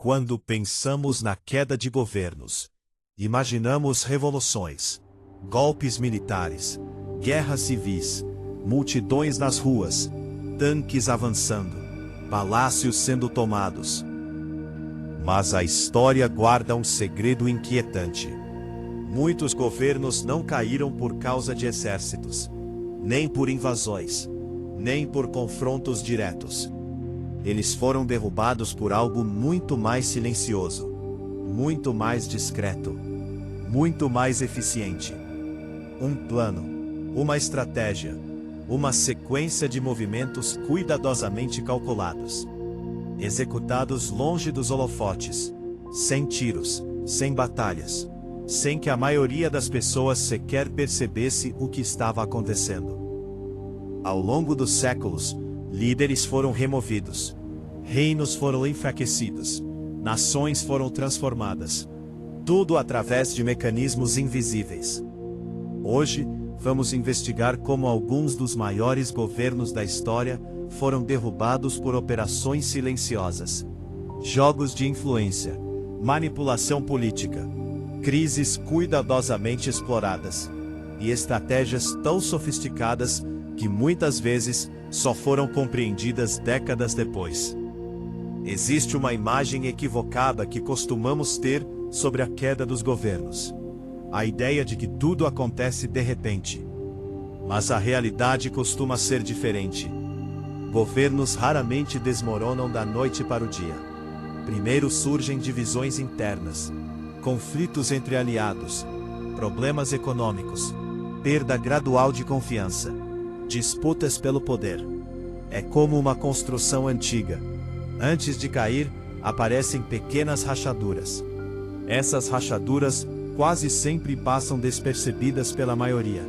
Quando pensamos na queda de governos, imaginamos revoluções, golpes militares, guerras civis, multidões nas ruas, tanques avançando, palácios sendo tomados. Mas a história guarda um segredo inquietante. Muitos governos não caíram por causa de exércitos, nem por invasões, nem por confrontos diretos. Eles foram derrubados por algo muito mais silencioso, muito mais discreto, muito mais eficiente. Um plano, uma estratégia, uma sequência de movimentos cuidadosamente calculados, executados longe dos holofotes, sem tiros, sem batalhas, sem que a maioria das pessoas sequer percebesse o que estava acontecendo. Ao longo dos séculos, líderes foram removidos, reinos foram enfraquecidos, nações foram transformadas, tudo através de mecanismos invisíveis. Hoje, vamos investigar como alguns dos maiores governos da história foram derrubados por operações silenciosas, jogos de influência, manipulação política, crises cuidadosamente exploradas e estratégias tão sofisticadas que muitas vezes só foram compreendidas décadas depois. Existe uma imagem equivocada que costumamos ter sobre a queda dos governos. A ideia de que tudo acontece de repente. Mas a realidade costuma ser diferente. Governos raramente desmoronam da noite para o dia. Primeiro surgem divisões internas, conflitos entre aliados, problemas econômicos, perda gradual de confiança, disputas pelo poder. É como uma construção antiga. Antes de cair, aparecem pequenas rachaduras. Essas rachaduras quase sempre passam despercebidas pela maioria,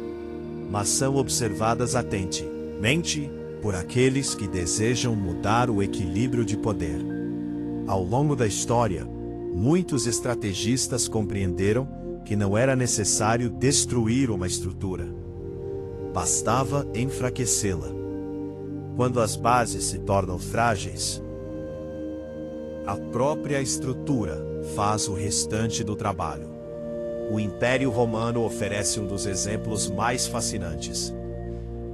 mas são observadas atentamente por aqueles que desejam mudar o equilíbrio de poder. Ao longo da história, muitos estrategistas compreenderam que não era necessário destruir uma estrutura. Bastava enfraquecê-la. Quando as bases se tornam frágeis, a própria estrutura faz o restante do trabalho. O Império Romano oferece um dos exemplos mais fascinantes.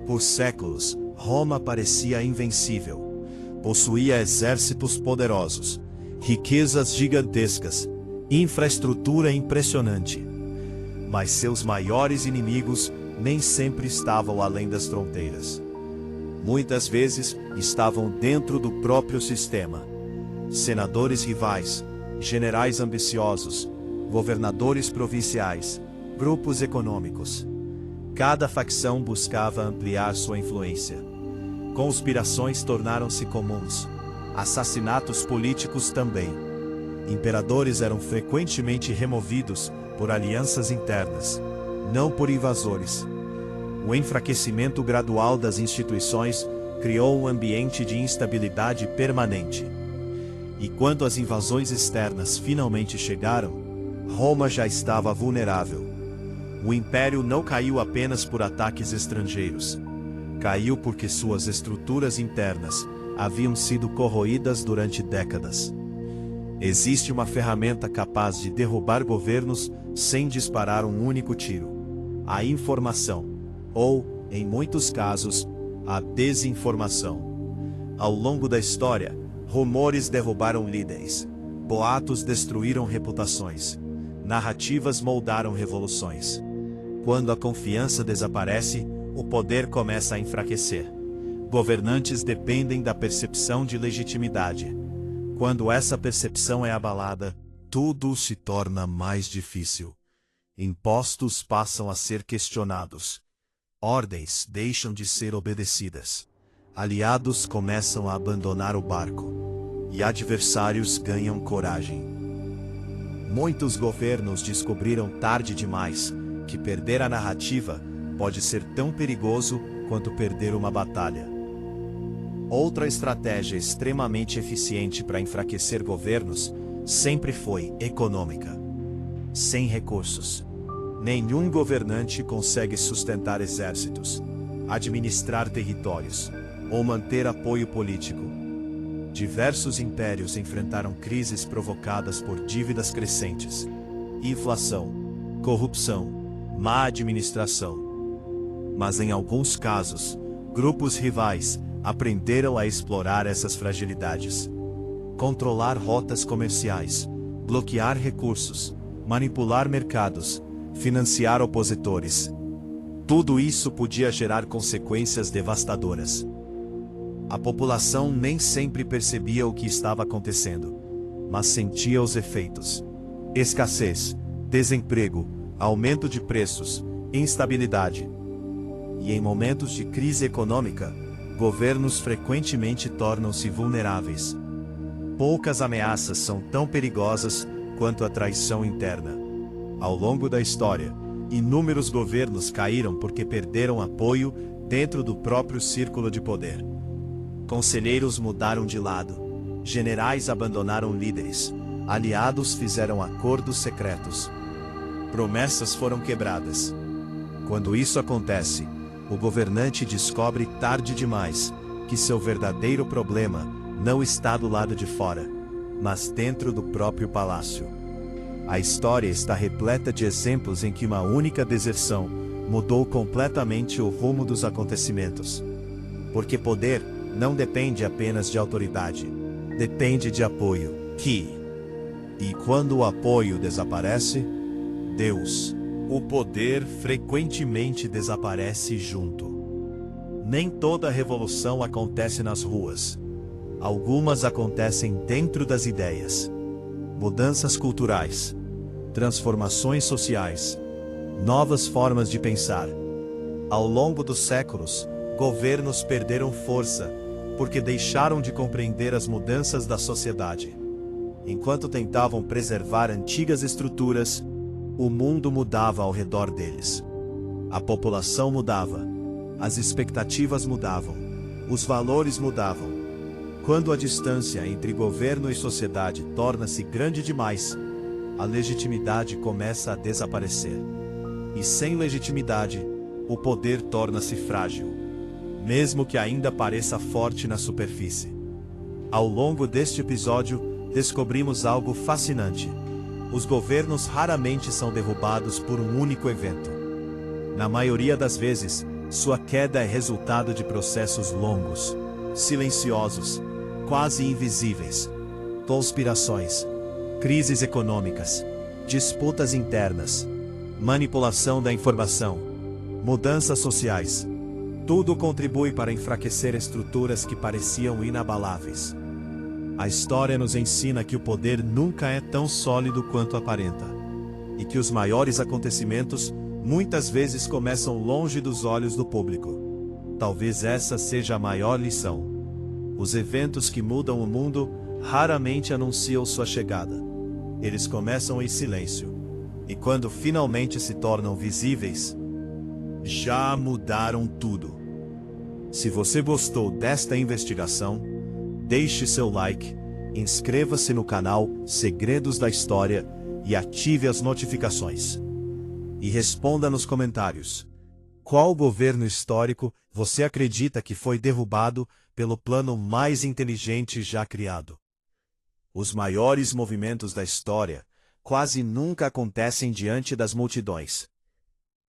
Por séculos, Roma parecia invencível. Possuía exércitos poderosos, riquezas gigantescas, infraestrutura impressionante. Mas seus maiores inimigos nem sempre estavam além das fronteiras. Muitas vezes estavam dentro do próprio sistema. Senadores rivais, generais ambiciosos, governadores provinciais, grupos econômicos. Cada facção buscava ampliar sua influência. Conspirações tornaram-se comuns. Assassinatos políticos também. Imperadores eram frequentemente removidos por alianças internas, não por invasores. O enfraquecimento gradual das instituições criou um ambiente de instabilidade permanente. E quando as invasões externas finalmente chegaram, Roma já estava vulnerável. O império não caiu apenas por ataques estrangeiros. Caiu porque suas estruturas internas haviam sido corroídas durante décadas. Existe uma ferramenta capaz de derrubar governos sem disparar um único tiro: a informação, ou, em muitos casos, a desinformação. Ao longo da história, rumores derrubaram líderes, boatos destruíram reputações, narrativas moldaram revoluções. Quando a confiança desaparece, o poder começa a enfraquecer. Governantes dependem da percepção de legitimidade. Quando essa percepção é abalada, tudo se torna mais difícil. Impostos passam a ser questionados. Ordens deixam de ser obedecidas. Aliados começam a abandonar o barco. E adversários ganham coragem. Muitos governos descobriram tarde demais que perder a narrativa pode ser tão perigoso quanto perder uma batalha. Outra estratégia extremamente eficiente para enfraquecer governos sempre foi econômica. Sem recursos, nenhum governante consegue sustentar exércitos, administrar territórios ou manter apoio político. Diversos impérios enfrentaram crises provocadas por dívidas crescentes, inflação, corrupção, má administração. Mas em alguns casos, grupos rivais aprenderam a explorar essas fragilidades. Controlar rotas comerciais, bloquear recursos, manipular mercados, financiar opositores. Tudo isso podia gerar consequências devastadoras. A população nem sempre percebia o que estava acontecendo, mas sentia os efeitos. Escassez, desemprego, aumento de preços, instabilidade. E em momentos de crise econômica, governos frequentemente tornam-se vulneráveis. Poucas ameaças são tão perigosas quanto a traição interna. Ao longo da história, inúmeros governos caíram porque perderam apoio dentro do próprio círculo de poder. Conselheiros mudaram de lado, generais abandonaram líderes, aliados fizeram acordos secretos. Promessas foram quebradas. Quando isso acontece, o governante descobre tarde demais que seu verdadeiro problema não está do lado de fora, mas dentro do próprio palácio. A história está repleta de exemplos em que uma única deserção mudou completamente o rumo dos acontecimentos. Porque poder não depende apenas de autoridade, depende de apoio. E quando o apoio desaparece, Deus, o poder frequentemente desaparece junto. Nem toda revolução acontece nas ruas. Algumas acontecem dentro das ideias. Mudanças culturais, transformações sociais, novas formas de pensar. Ao longo dos séculos, governos perderam força porque deixaram de compreender as mudanças da sociedade. Enquanto tentavam preservar antigas estruturas, o mundo mudava ao redor deles. A população mudava, as expectativas mudavam, os valores mudavam. Quando a distância entre governo e sociedade torna-se grande demais, a legitimidade começa a desaparecer. E sem legitimidade, o poder torna-se frágil, mesmo que ainda pareça forte na superfície. Ao longo deste episódio, descobrimos algo fascinante. Os governos raramente são derrubados por um único evento. Na maioria das vezes, sua queda é resultado de processos longos, silenciosos, quase invisíveis. Conspirações, crises econômicas, disputas internas, manipulação da informação, mudanças sociais. Tudo contribui para enfraquecer estruturas que pareciam inabaláveis. A história nos ensina que o poder nunca é tão sólido quanto aparenta, e que os maiores acontecimentos muitas vezes começam longe dos olhos do público. Talvez essa seja a maior lição. Os eventos que mudam o mundo raramente anunciam sua chegada. Eles começam em silêncio, e quando finalmente se tornam visíveis, já mudaram tudo. Se você gostou desta investigação, deixe seu like, inscreva-se no canal Segredos da História e ative as notificações. E responda nos comentários: qual governo histórico você acredita que foi derrubado pelo plano mais inteligente já criado? Os maiores movimentos da história quase nunca acontecem diante das multidões.